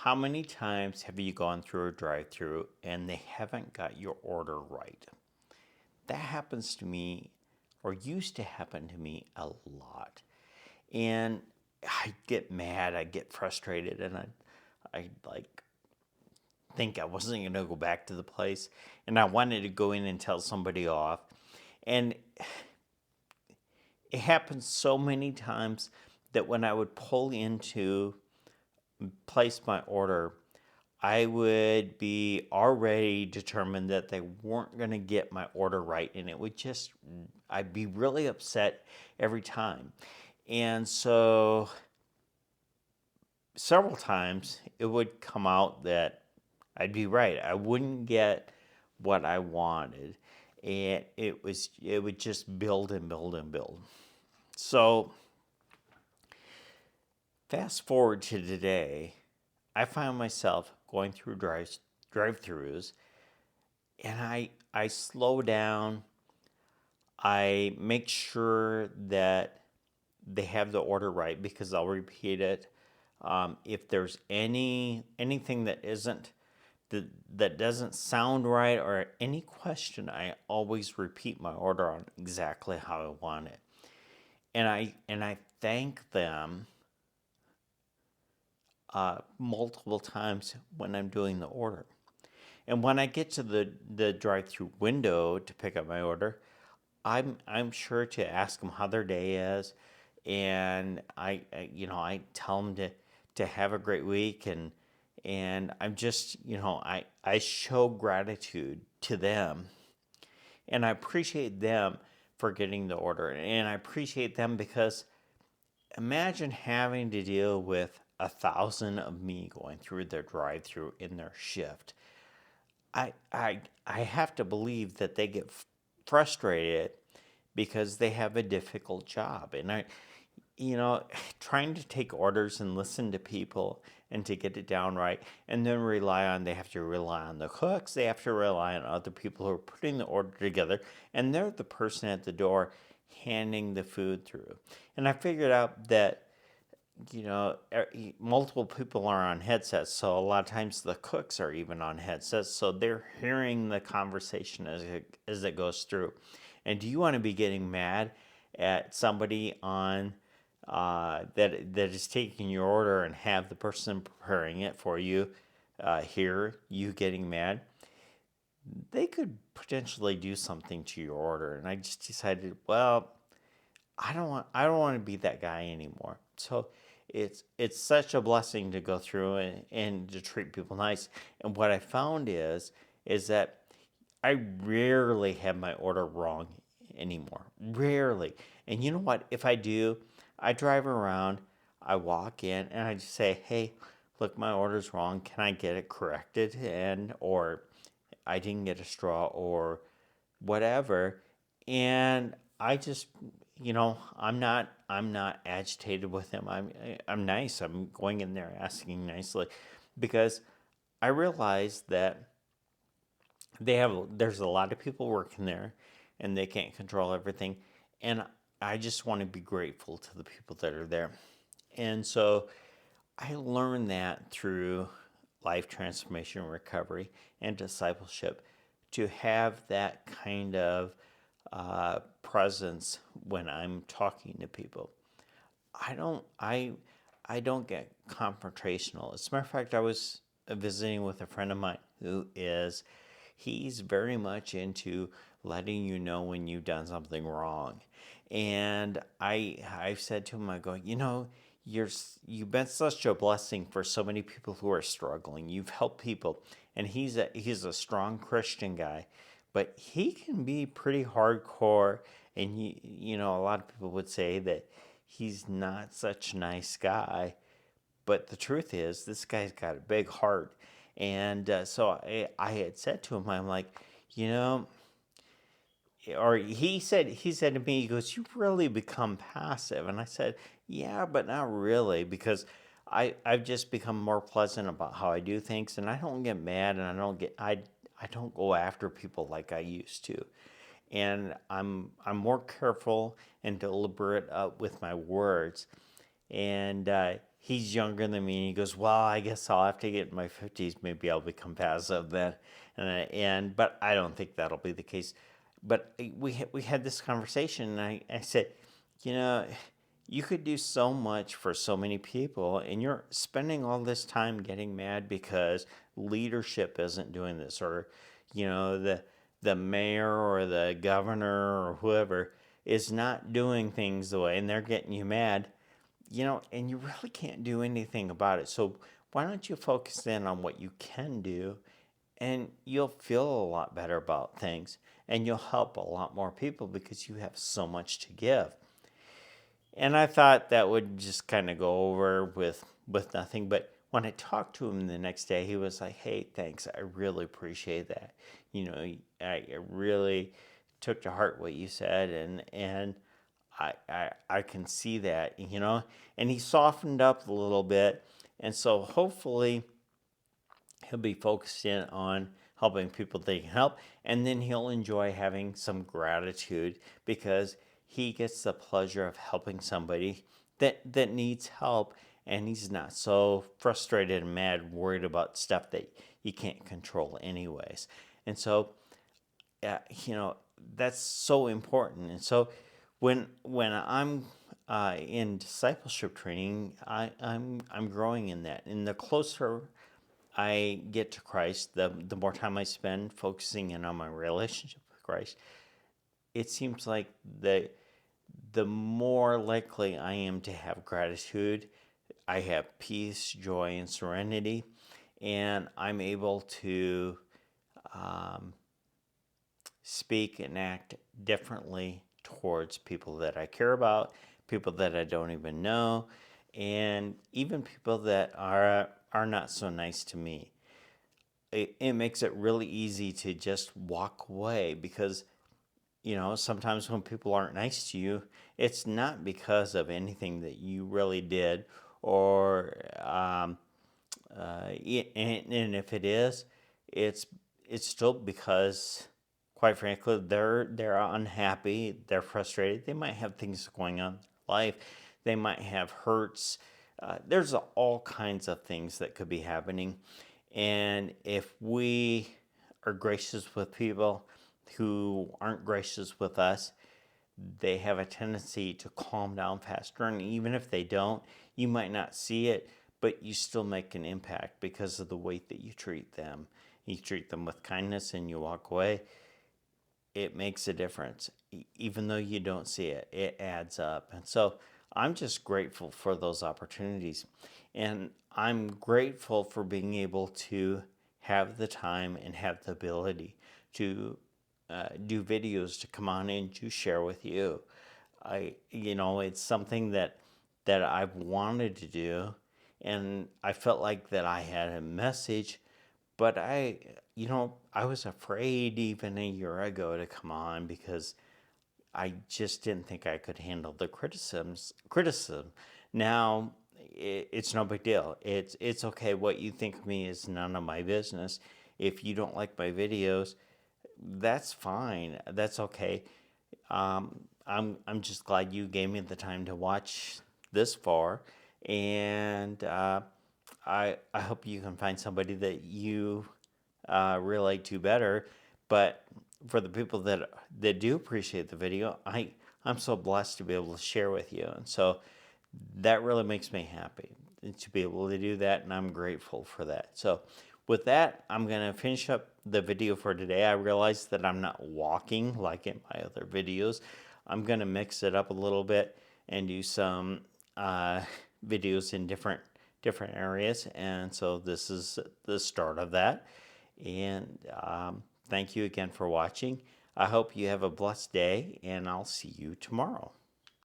How many times have you gone through a drive-through and they haven't got your order right? That happens to me, or used to happen to me, a lot. And I get mad, I get frustrated, and I like think I wasn't gonna go back to the place, and I wanted to go in and tell somebody off. And it happens so many times that when I would pull into place my order, I would be already determined that they weren't going to get my order right. And it would just, I'd be really upset every time. And so several times it would come out that I'd be right. I wouldn't get what I wanted. And it would just build and build and build. So fast forward to today, I found myself going through drive-throughs, and I slow down. I make sure that they have the order right because I'll repeat it. If there's anything that doesn't sound right or any question, I always repeat my order on exactly how I want it, and I thank them multiple times when I'm doing the order. And when I get to the drive-through window to pick up my order, I'm sure to ask them how their day is, and I tell them to have a great week, and I'm just I show gratitude to them, and I appreciate them for getting the order, and I appreciate them because imagine having to deal with 1,000 of me going through their drive-through in their shift. I have to believe that they get frustrated because they have a difficult job, and trying to take orders and listen to people and to get it down right, and then they have to rely on the cooks, they have to rely on other people who are putting the order together, and they're the person at the door handing the food through. And I figured out that multiple people are on headsets, so a lot of times the cooks are even on headsets, so they're hearing the conversation as it goes through. And do you want to be getting mad at somebody on that is taking your order and have the person preparing it for you hear you getting mad? They could potentially do something to your order, and I just decided, well, I don't want to be that guy anymore. So it's such a blessing to go through and to treat people nice. And what I found is that I rarely have my order wrong anymore. Rarely. And you know what? If I do, I drive around, I walk in, and I just say, "Hey, look, my order's wrong. Can I get it corrected?" And or I didn't get a straw or whatever. And I just, I'm not agitated with them. I'm nice. I'm going in there asking nicely because I realize that there's a lot of people working there and they can't control everything, and I just want to be grateful to the people that are there. And so I learned that through life transformation recovery and discipleship, to have that kind of presence when I'm talking to people. I don't get confrontational. As a matter of fact, I was visiting with a friend of mine he's very much into letting you know when you've done something wrong. And I've said to him, I go, you've been such a blessing for so many people who are struggling. You've helped people, and he's a strong Christian guy, but he can be pretty hardcore. And a lot of people would say that he's not such a nice guy, but the truth is, this guy's got a big heart. And so I had said to him, I'm like, you know, or he said to me, he goes, "You've really become passive." And I said, "Yeah, but not really, because I've just become more pleasant about how I do things, and I don't get mad, and I don't go after people like I used to, and I'm more careful and deliberate with my words." And he's younger than me, and he goes, "Well, I guess I'll have to get in my 50s. Maybe I'll become passive then." But I don't think that'll be the case. But we had this conversation, and I said, you know, you could do so much for so many people, and you're spending all this time getting mad because leadership isn't doing this, or the mayor or the governor or whoever is not doing things the way, and they're getting you mad, and you really can't do anything about it. So why don't you focus in on what you can do, and you'll feel a lot better about things, and you'll help a lot more people because you have so much to give. And I thought that would just kind of go over with nothing. But when I talked to him the next day, he was like, "Hey, thanks. I really appreciate that. I really took to heart what you said, and I can see that, And he softened up a little bit, and so hopefully he'll be focused in on helping people that he can help, and then he'll enjoy having some gratitude because he gets the pleasure of helping somebody that needs help, and he's not so frustrated and mad, worried about stuff that you can't control anyways. And so, that's so important. And so, when I'm in discipleship training, I'm growing in that. And the closer I get to Christ, the more time I spend focusing in on my relationship with Christ, it seems like the more likely I am to have gratitude. I have peace, joy, and serenity, and I'm able to speak and act differently towards people that I care about, people that I don't even know, and even people that are not so nice to me. It makes it really easy to just walk away because sometimes when people aren't nice to you, it's not because of anything that you really did, or and if it is, it's it's still because, quite frankly, they're unhappy, they're frustrated, they might have things going on in their life, they might have hurts. There's all kinds of things that could be happening, and if we are gracious with people who aren't gracious with us, they have a tendency to calm down faster. And even if they don't, you might not see it, but you still make an impact because of the way that you treat them. You treat them with kindness and you walk away. It makes a difference. Even though you don't see it, it adds up. And so I'm just grateful for those opportunities. And I'm grateful for being able to have the time and have the ability to do videos to come on and to share with you. It's something that I've wanted to do, and I felt like that I had a message, but I was afraid even a year ago to come on because I just didn't think I could handle the criticism. Now it's no big deal. It's okay. What you think of me is none of my business. If you don't like my videos, that's fine. That's okay. I'm just glad you gave me the time to watch this far, and I hope you can find somebody that you relate to better. But for the people that do appreciate the video, I'm so blessed to be able to share with you, and so that really makes me happy to be able to do that, and I'm grateful for that. So with that, I'm going to finish up the video for today. I realized that I'm not walking like in my other videos. I'm going to mix it up a little bit and do some videos in different areas, and so this is the start of that. And thank you again for watching. I hope you have a blessed day, and I'll see you tomorrow.